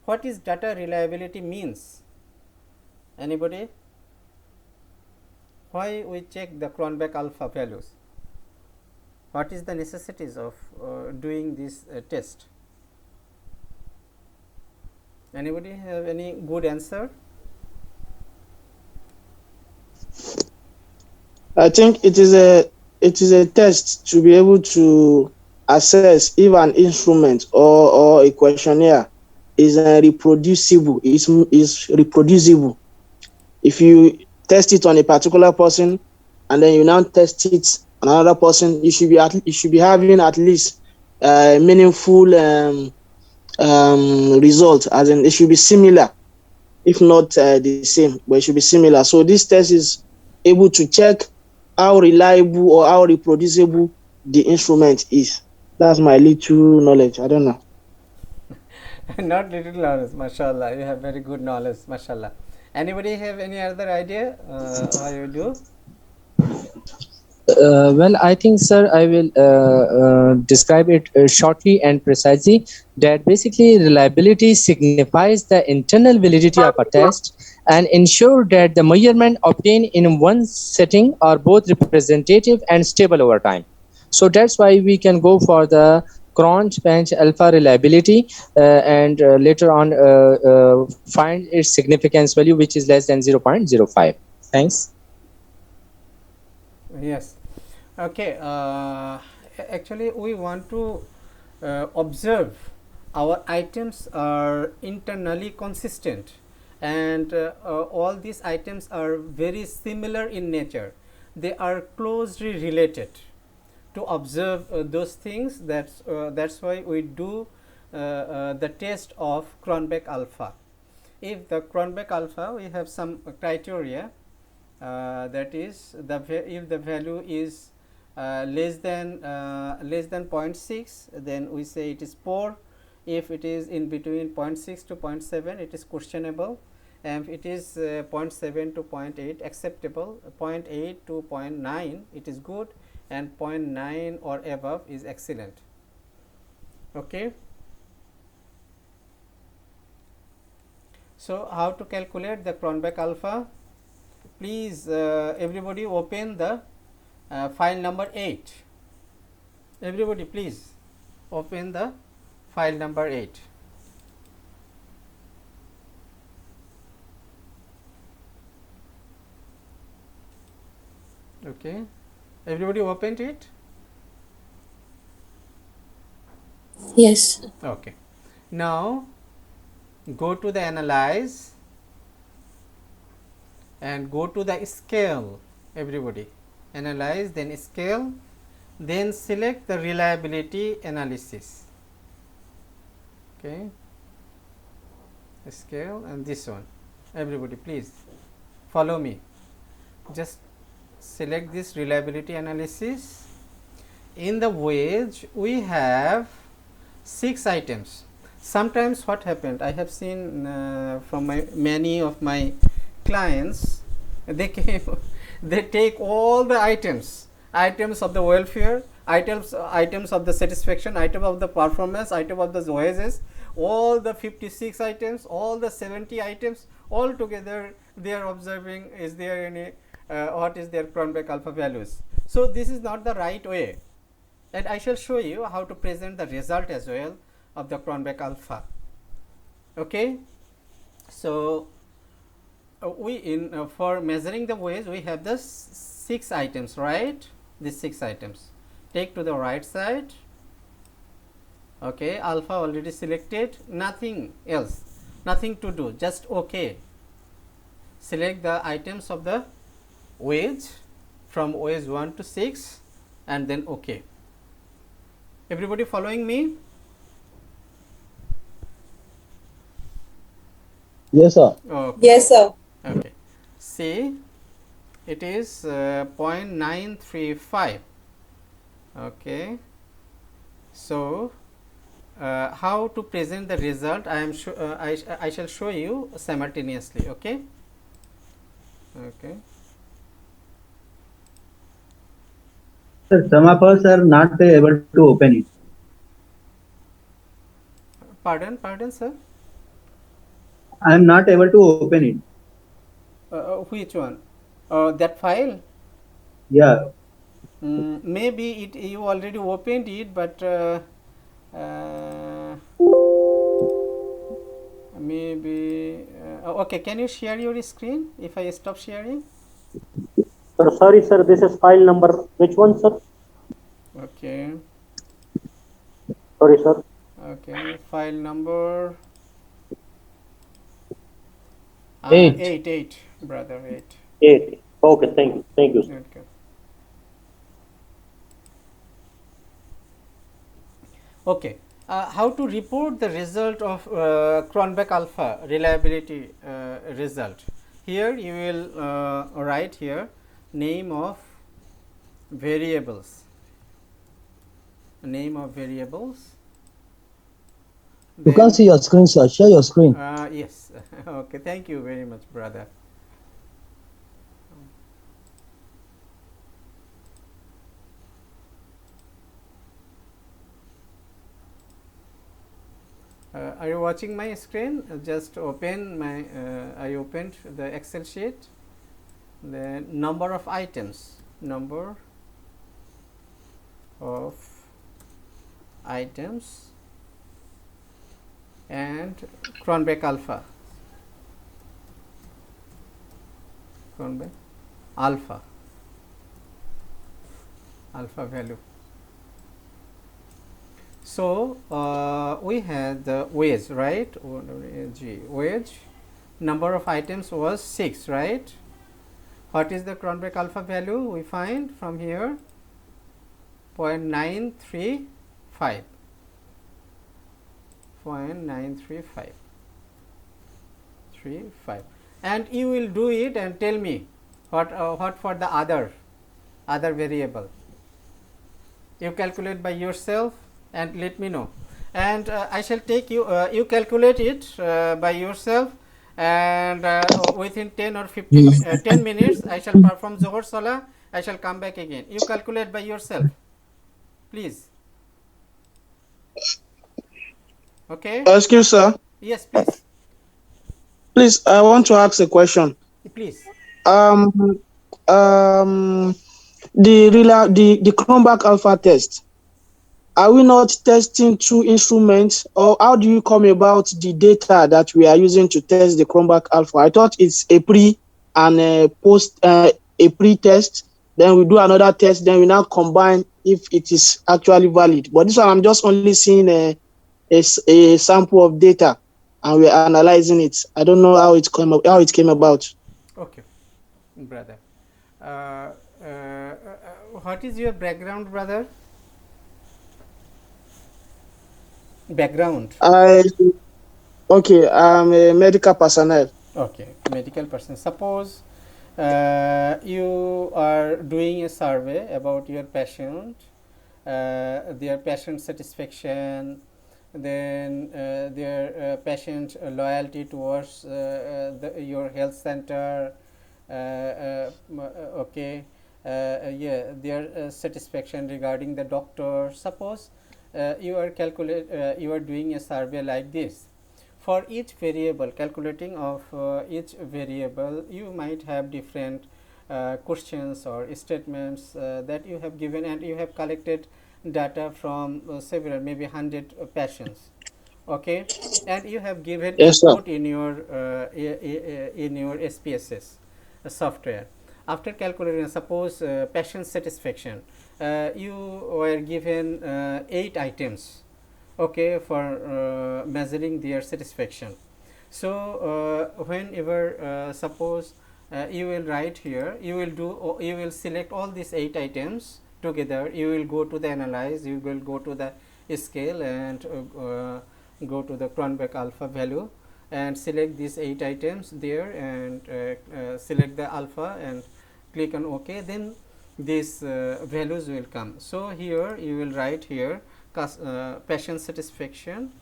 what is data reliability means? Anybody? Why we check the Cronbach alpha values? What is the necessities of doing this test? Anybody have any good answer? I think it is a test to be able to assess if an instrument or a questionnaire is reproducible. Is reproducible. If you test it on a particular person and then you now test it on another person, you should be having at least meaningful result, as in it should be similar, if not the same, but it should be similar. So this test is able to check how reliable or how reproducible the instrument is. That's my little knowledge. I don't know. Not little knowledge, mashallah. You have very good knowledge, mashallah. Anybody have any other idea how you do? Well, I think, sir, I will describe it shortly and precisely. That basically reliability signifies the internal validity of a test and ensure that the measurement obtained in one setting are both representative and stable over time. So that's why we can go for the Cronbach alpha reliability and later on find its significance value, which is less than 0.05. Thanks. Yes. Okay. Actually, we want to observe our items are internally consistent, and all these items are very similar in nature. They are closely related. To observe those things, that's why we do the test of Cronbach alpha. If the Cronbach alpha, we have some criteria, that is if the value is less than 0.6, then we say it is poor. If it is in between 0.6 to 0.7, it is questionable, and if it is 0.7 to 0.8, acceptable. 0.8 to 0.9, it is good, and 0.9 or above is excellent. Okay. So how to calculate the Cronbach alpha? Please everybody open the file number 8. Everybody please open the file number 8. Okay, everybody opened it? Yes. Okay, now go to the analyze and go to the scale. Everybody analyze, then scale, then select the reliability analysis. Okay, scale and this one. Everybody please follow me. Just select this reliability analysis. In the wage we have 6 items. Sometimes what happened, I have seen from many of my clients, they take all the items of the welfare, items of the satisfaction, item of the performance, item of the wages, all the 56 items, all the 70 items, all together they are observing is there any what is their Cronbach alpha values. So this is not the right way, and I shall show you how to present the result as well of the Cronbach alpha. Okay, so we in for measuring the wage we have the 6 items, right? These 6 items. Take to the right side. Okay, alpha already selected, nothing else, nothing to do, just okay. Select the items of the wage from wage 1 to 6 and then okay. Everybody following me? Yes, sir. Okay. Yes, sir. Okay. See, it is 0.935. Okay. So how to present the result? I am I shall show you simultaneously. Okay. Okay. Sir, some of us are not able to open it. Pardon, sir. I am not able to open it. Which one? That file? Yeah. Maybe you already opened it, but maybe okay. Can you share your screen if I stop sharing? Sir, sorry, sir. This is file number. Which one, sir? Okay. Sorry, sir. Okay. File number 8. 8, brother, 8. 8. Okay, thank you. Thank you, sir. Okay. Okay. How to report the result of Cronbach alpha reliability result? Here you will write here name of variables. Name of variables. You can see your screen, sir. Share your screen. Yes. Okay. Thank you very much, brother. Are you watching my screen? Just open my. I opened the Excel sheet. The number of items. Number of items and Cronbach alpha. Cronbach alpha. Alpha value. So we had the wage, right? Wage. Number of items was 6, right? What is the Cronbach alpha value? We find from here 0.935. 0.935. And you will do it and tell me what for the other variable. You calculate by yourself and let me know, and I shall take you you calculate it by yourself, and within 10 or 15 10 minutes I shall perform Zohar Salah. I shall come back again. You calculate by yourself, please. Okay. Excuse, sir. Yes, please. Please, I want to ask a question. Please. Um, the Cronbach alpha test. Are we not testing two instruments, or how do you come about the data that we are using to test the Cronbach alpha? I thought it's a pre and a post, a pre-test. Then we do another test. Then we now combine if it is actually valid. But this one, I'm just only seeing a sample of data, and we're analyzing it. I don't know how it came about. Okay, brother. Uh, what is your background, brother? Background. Okay, I'm a medical personnel. Okay, medical person. Suppose you are doing a survey about your patient, their patient satisfaction, then their patient loyalty towards your health center, okay, yeah, their satisfaction regarding the doctor. Suppose you are doing a survey like this. For each variable, calculating of each variable, you might have different questions or statements that you have given, and you have collected data from several, maybe 100 patients. Okay, and you have given Yes, sir. input in your SPSS software. After calculating, suppose patient satisfaction, you were given 8 items, okay, for measuring their satisfaction. So whenever suppose you will write here, you will select all these 8 items together. You will go to the analyze, you will go to the scale, and go to the Cronbach alpha value and select these 8 items there, and select the alpha and click on OK. Then these values will come. So here you will write here patient satisfaction,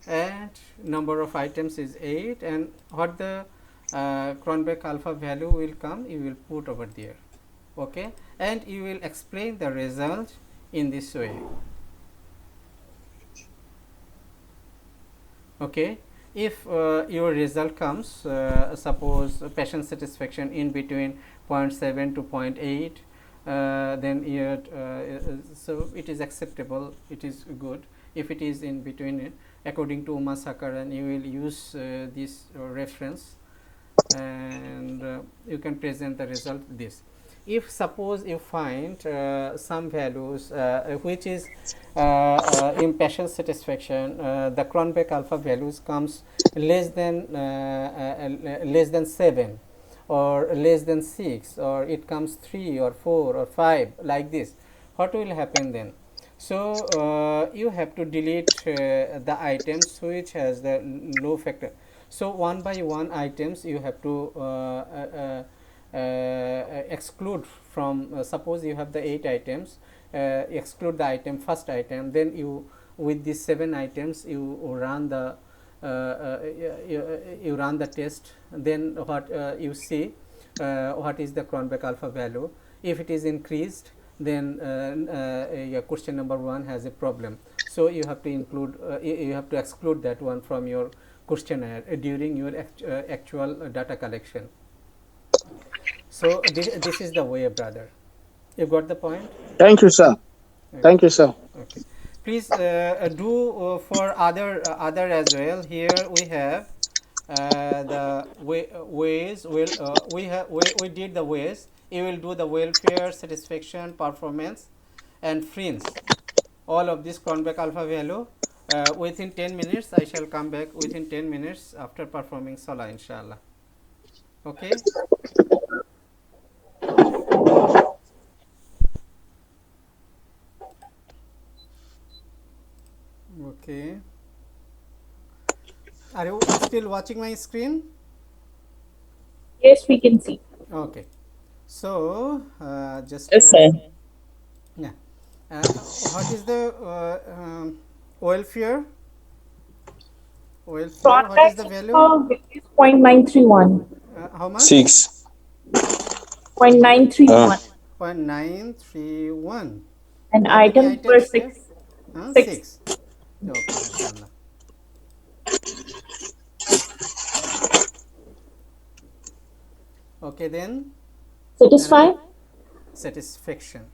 and number of items is 8, and what the Cronbach alpha value will come, you will put over there. Okay, and you will explain the result in this way. Okay, if your result comes, suppose patient satisfaction in between 0.7 to 0.8, then so it is acceptable, it is good. If it is in between, according to Masakaran, you will use this reference, and you can present the result this. If suppose you find some values which is in patient satisfaction, the Cronbach alpha values comes less than 7 or less than 6, or it comes 3 or 4 or 5 like this, what will happen then? So you have to delete the items which has the low factor. So one by one items you have to exclude from, suppose you have the 8 items, exclude the item, first item, then you with these 7 items you run the you run the test, then what you see what is the Cronbach alpha value. If it is increased, then your question number 1 has a problem, so you have to include you have to exclude that one from your questionnaire during your actual data collection. So this is the way, brother. You got the point? Thank you, sir. Thank you, sir. Okay. Please do for other as well. Here we have the ways. We did the ways. You will do the welfare, satisfaction, performance, and fringe. All of this Cronbach alpha value. Within 10 minutes, I shall come back within 10 minutes after performing Salah, inshallah. Okay. Okay. Are you still watching my screen? Yes, we can see. Okay. So just Yes, sir. yeah. What is the welfare? Welfare. What is Contact the value? is 0.931. How much? 6. 0.931. 0.931. And How many items were items there? 6. 6. Okay, mashallah. Okay, then Satisfied? satisfaction.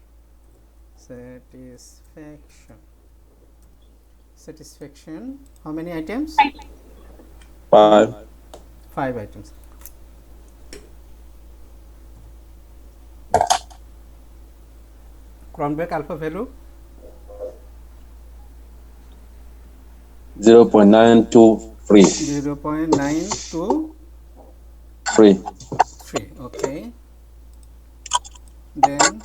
Satisfaction. Satisfaction. How many items? 5. 5 items. Cronbach alpha value 0.923. 0.923. 3. Okay. Then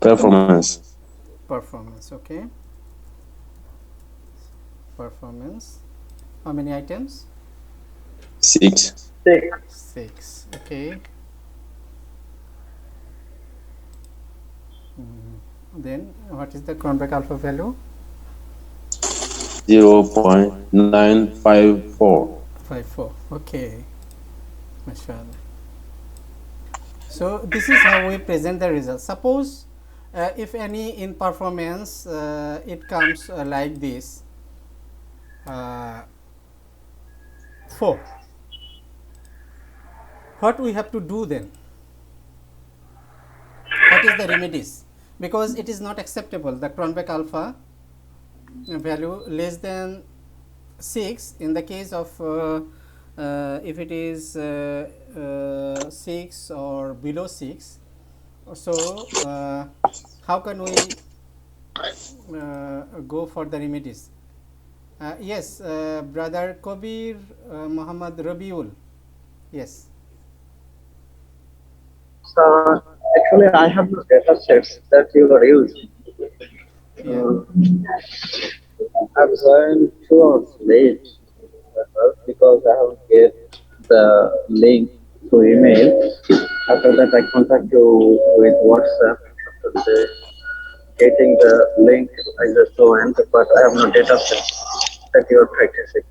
Performance. performance. Okay. Performance. How many items? 6. 6. Okay. Then what is the Cronbach alpha value? 0.954. 54. Okay. Mashallah. So this is how we present the results. Suppose if any in performance it comes like this 4. What we have to do then? What is the remedies? Because it is not acceptable, the Cronbach alpha value less than 6 in the case of if it is 6 or below 6. So how can we go for the remedies? Yes, brother Kabir Muhammad Rabiul. Yes. So actually, I have the data sets that you are using. Yeah. I've joined 2 hours late because I have get the link through email. After that, I contact you with WhatsApp. After getting the link, I just joined, but I have no data set that you are practicing.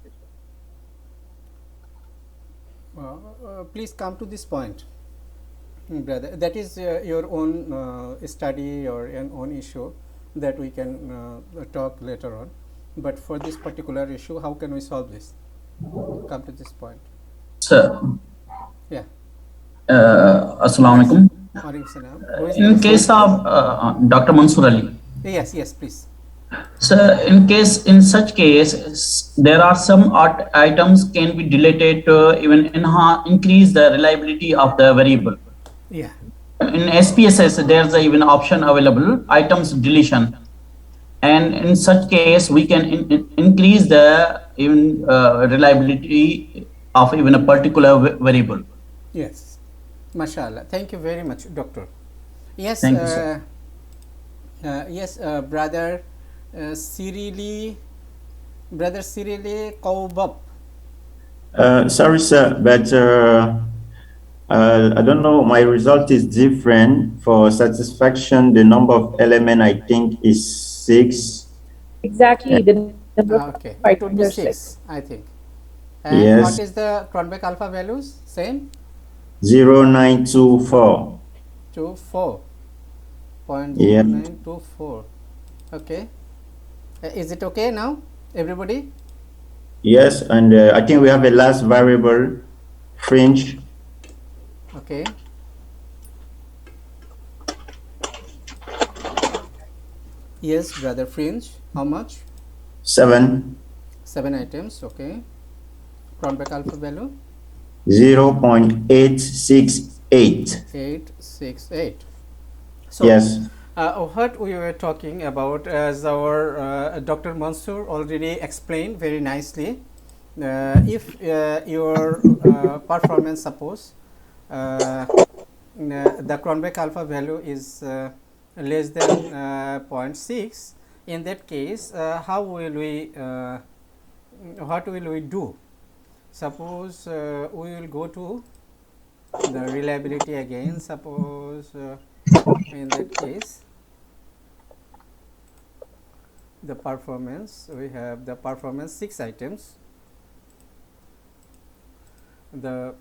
Please come to this point, brother. That is your own study or an own issue. that we can talk later on. But for this particular issue, how can we solve this? Come to this point. Sir, Yeah. Assalamu alaikum. Alaikum salam. Who is In this? case of Dr. Mansur Ali, Yes, yes, please. so in such case, there are some items can be deleted to even increase the reliability of the variable. Yeah. In SPSS, there's even option available, items deletion, and in such case, we can increase the even reliability of even a particular variable. Yes. Mashallah. Thank you very much, doctor. Yes. Thank you, sir. Yes, brother Cyrili Kaubab. Sorry, sir, but I don't know. My result is different. For satisfaction, the number of element I think is 6. Exactly. The number of Okay, it would items be are 6, I think. And Yes. what is the Cronbach alpha values? Same? 0924. 24.0924. Okay. Is it okay now, everybody? Yes, and I think we have a last variable, fringe. Okay. Yes, brother fringe. How much? 7. 7 items. Okay. Cronbach alpha value? 0.868. 868. So, Yes. what we were talking about, as our Dr. Mansoor already explained very nicely, if your performance, suppose the Cronbach alpha value is less than 0.6, in that case, how will we, what will we do? Suppose we will go to the reliability again. Suppose in that case, the performance, we have the performance 6 items. The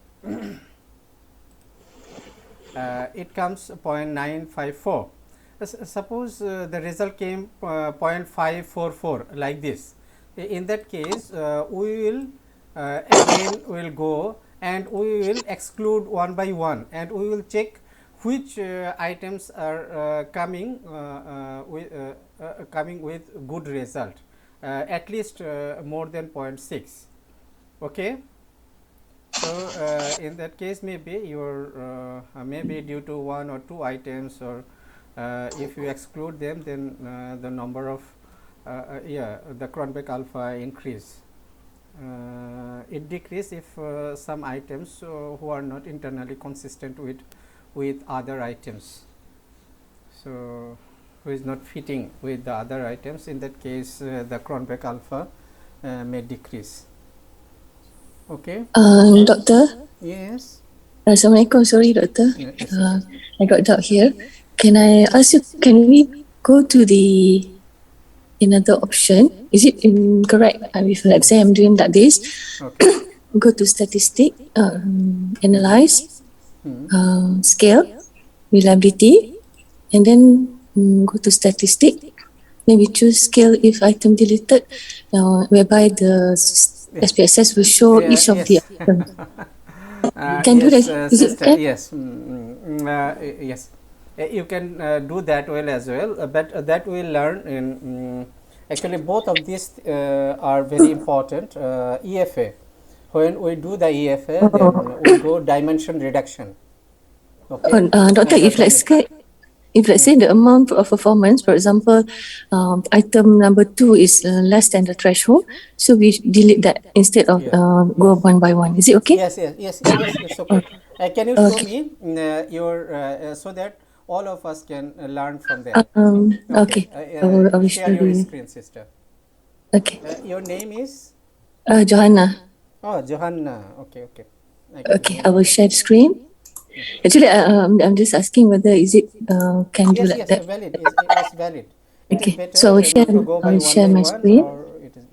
it comes 0.954. Suppose the result came 0.544 like this. In that case, we will again will go and we will exclude one by one, and we will check which items are coming with good result, at least more than 0.6. Okay. So in that case, maybe your maybe due to 1 or 2 items, or if you exclude them, then the number of the Cronbach alpha increase. It decrease if some items who are not internally consistent with other items, so who is not fitting with the other items. In that case, the Cronbach alpha may decrease. Okay. Doctor. Yes. Assalamualaikum. Sorry, doctor. Yes. I got doubt here. Can I ask you? Can we go to the another option? Is it incorrect? If let's say I'm doing like this, Okay. go to statistic, analyze, scale, reliability, and then go to statistic. Then we choose scale if item deleted, whereby the SPSS will show each of the items. Can do yes, that? Is it sister, okay? yes. Yes, you can do that well as well, but that we will learn in actually both of these are very important. EFA, when we do the EFA, then we go dimension reduction. Okay. Doctor, if let's say the amount of performance, for example, item number 2 is less than the threshold, so we delete that instead of go one by one. Is it okay? Yes, it's okay. Can you show me your so that all of us can learn from there? Okay. I will share your screen, sister. Okay. Your name is Johanna. Oh, Johanna. Okay. Okay, I will share the screen. Actually, I'm just asking whether is it can do like that. Valid. It's valid. It is better So I will share. to go by I will share my one, screen. or it is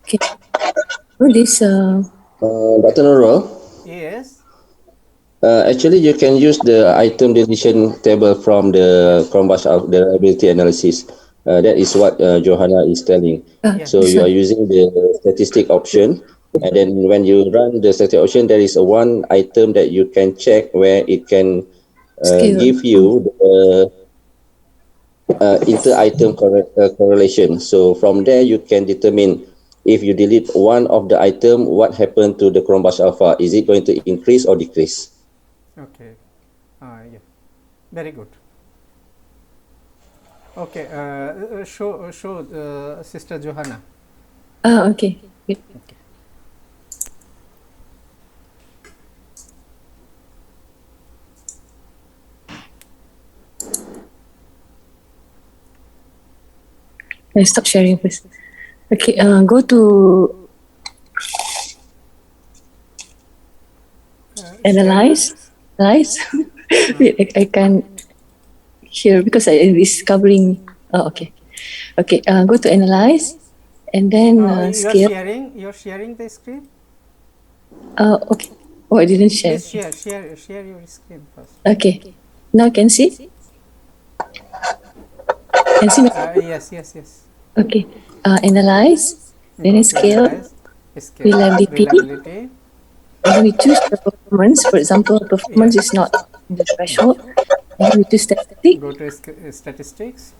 Okay. Oh, this. Dr. Nurul, Yes. Actually, you can use the item deletion table from the Chromebus of the reliability analysis. That is what Johanna is telling. So This you are one. using the statistic option, and then when you run the statistic option, there is a one item that you can check where it can Scale. give you the inter-item correlation. So from there, you can determine if you delete one of the item, what happened to the Chromebus alpha? Is it going to increase or decrease? Okay. Yeah. Very good. Okay. Show Sister Johanna. Okay. Good. Okay. I stop sharing first. Okay. Go to analyze. Analyze. Wait, I can't hear because it's covering. Oh, okay. Okay. Go to analyze, and then scale. You're sharing the screen. Okay. Oh, I didn't share. Please share your screen first. Okay. Now can see. Can see. Yes. Okay. Analyze. Then scale. Reliability. And then we choose the performance. For example, performance is not in the threshold. And then we choose statistic. Go to statistics.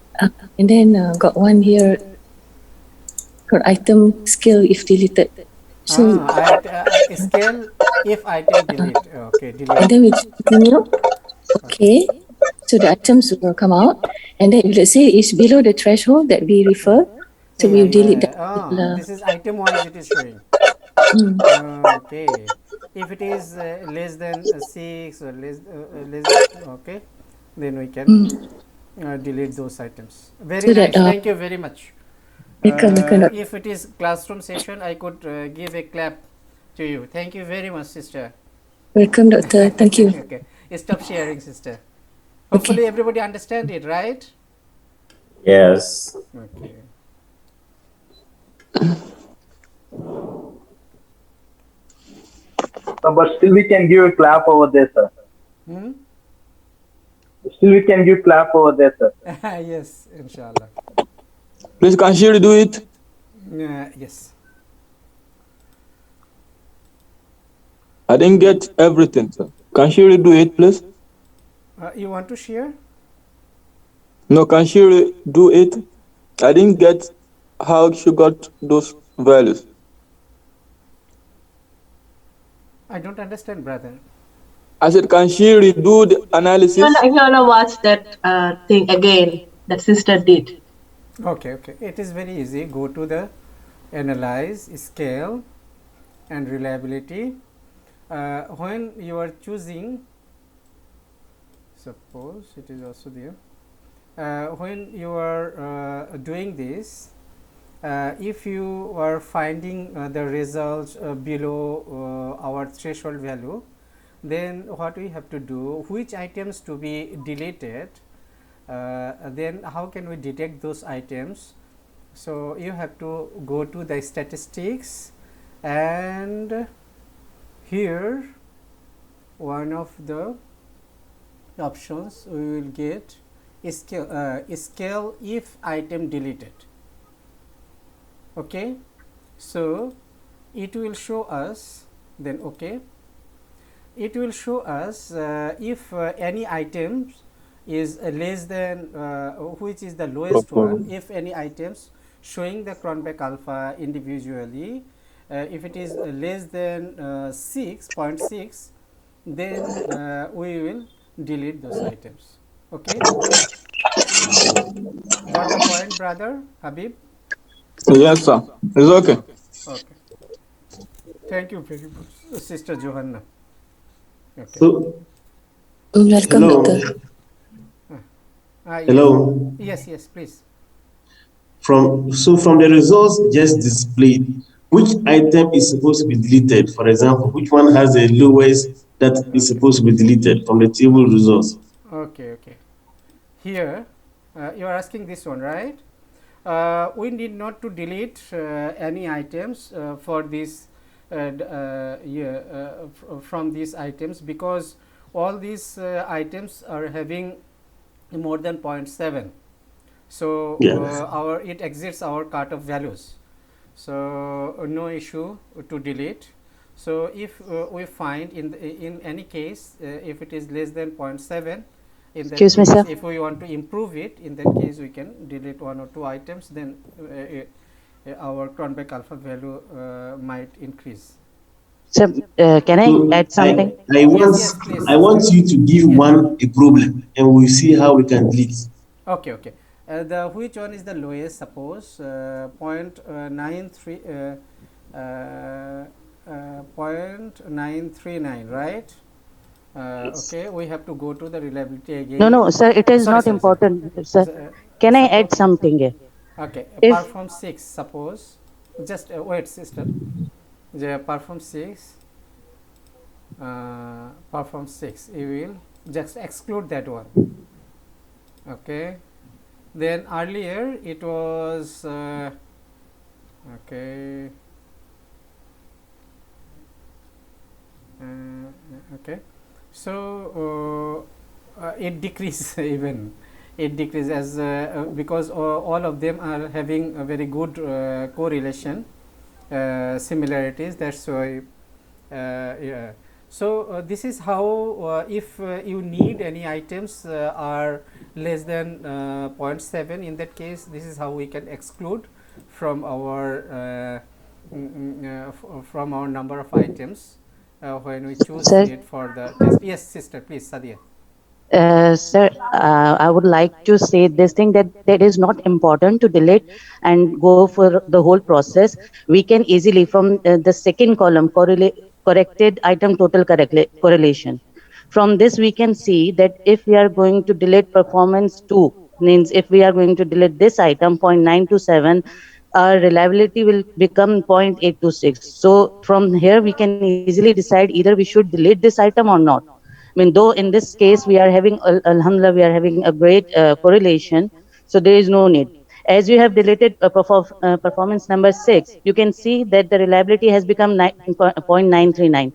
And then got one here for item scale if deleted. So scale if item delete. Okay, delete. And then we continue. Okay. So the items will come out. And then if let's say it's below the threshold that we refer, so we delete that. This is item wise it is showing. Okay. If it is less than 6 or less, okay, then we can delete those items. Very So nice. that, Thank you very much. If it is classroom session, I could give a clap to you. Thank you very much, sister. Welcome, doctor. Thank you. Okay. Stop sharing, sister. Hopefully everybody understand it, right? Yes. Okay. But still we can give a clap over there, sir. Still we can give clap over there, sir. Yes, inshallah. Please, can she redo it? Yes. I didn't get everything, sir. Can she redo it, please? You want to share? No, can she redo it? I didn't get how she got those values. I don't understand, brother. I said, can she redo the analysis? I wanna watch that thing again that sister did. Okay. It is very easy. Go to the analyze, scale, and reliability. When you are choosing, suppose it is also there. When you are doing this, if you are finding the results below our threshold value, then what we have to do, which items to be deleted, then how can we detect those items? So you have to go to the statistics, and here one of the options we will get scale if item deleted. Okay, so it will show us, then okay, it will show us if any items is less than which is the lowest one, if any items showing the Cronbach alpha individually, if it is less than 6.6, then we will delete those items. Okay, got the point, brother Habib? Yes, sir. It's okay. Okay. Thank you very much, Sister Johanna. Okay. So, Welcome, hello. doctor. Yes. Hello. Yes, please. From the results just displayed, which item is supposed to be deleted? For example, which one has the lowest that is supposed to be deleted from the table results? Okay. Here, you are asking this one, right? We need not to delete any items for this from these items, because all these items are having more than 0.7. So Yes. it exceeds our cutoff values. So no issue to delete. So if we find in any case if it is less than 0.7, in that Excuse me, case sir. if we want to improve it, in that case we can delete one or two items, then our Cronbach alpha value might increase. Sir, can I So add something? Yes, please, I want sister. you to give Yes. one a problem and we'll see how we can delete. Okay, okay. The which one is the lowest? Suppose 0.93 0.939, right? Okay, we have to go to the reliability again. No, sir, it is Sorry, not sorry, sorry. important, sir. S- Can I add suppose, something here? okay, If perform 6. Suppose, just wait, sister. The perform 6. Perform 6. You will just exclude that one. Okay. Then earlier it was okay. Okay, so it decreases even it decreases as because all of them are having a very good correlation similarities, that's why yeah. So this is how if you need any items are less than 0.7, in that case this is how we can exclude from our from our number of items when we choose sir, it for the test. Yes, sister, please, Sadia. sir, I would like to say this thing that it is not important to delete and go for the whole process. We can easily from the second column corrected item total correlation. From this, we can see that if we are going to delete performance 2, means if we are going to delete this item 0.927, our reliability will become 0.826. So from here, we can easily decide either we should delete this item or not. I mean, though in this case we are having, alhamdulillah, we are having a great correlation, so there is no need. As you have deleted performance number 6, you can see that the reliability has become 0.939.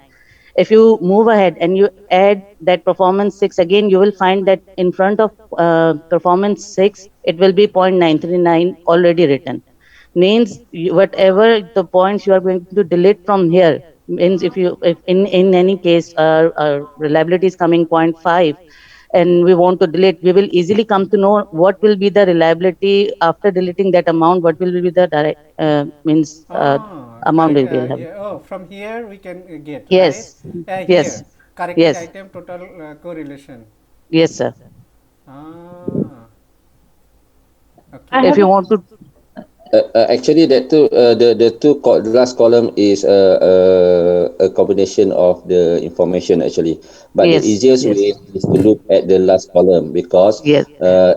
If you move ahead and you add that performance 6 again, you will find that in front of performance 6, it will be 0.939 already written. Means whatever the points you are going to delete from here, means if in any case our reliability is coming zero point 0.5 and we want to delete, we will easily come to know what will be the reliability after deleting that amount, what will be the direct amount we Correct. will have. Yeah, oh, from here we can get, right? Yes, Here, yes, corrected yes, item total correlation. yes, sir. Ah, I okay. If have you a want to, Actually, that two the last column is a combination of the information actually. But the yes, easiest way is to look at the last column because yes,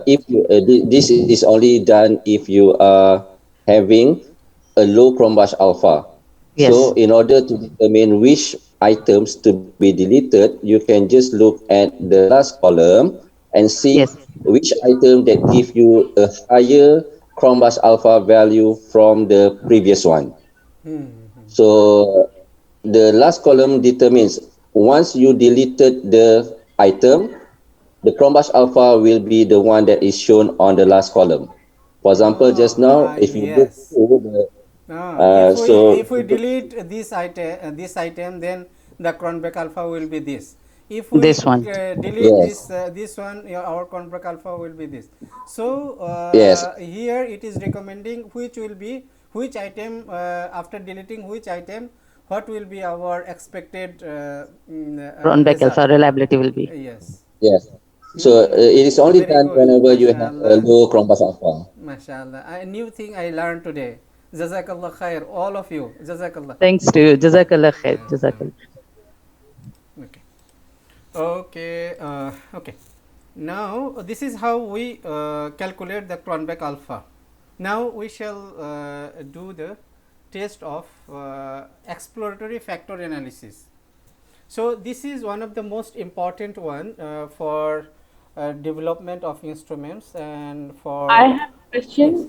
if you, this is only done if you are having a low Cronbach alpha. So yes, in order to determine which items to be deleted, you can just look at the last column and see yes, which item that give you a higher Cronbach alpha value from the previous one. So the last column determines once you deleted the item, the Cronbach alpha will be the one that is shown on the last column. For example, just now, if you look Yes. through the If we delete this item, then the Cronbach alpha will be this. If we this one. delete yes, this one, our Cronbach alpha will be this. So yes, here it is recommending which item after deleting which item, what will be our expected Cronbach result. alpha reliability will be. Yes. yes. So it is only Very done good. whenever you have a Mashallah. low Cronbach alpha. MashaAllah. A new thing I learned today. Jazakallah khair, all of you. Jazakallah. Thanks to you. Jazakallah khair. Jazakallah. Okay. Okay. Okay. Now this is how we calculate the Cronbach alpha. Now we shall do the test of exploratory factor analysis. So this is one of the most important one for development of instruments and for I have a yes. question.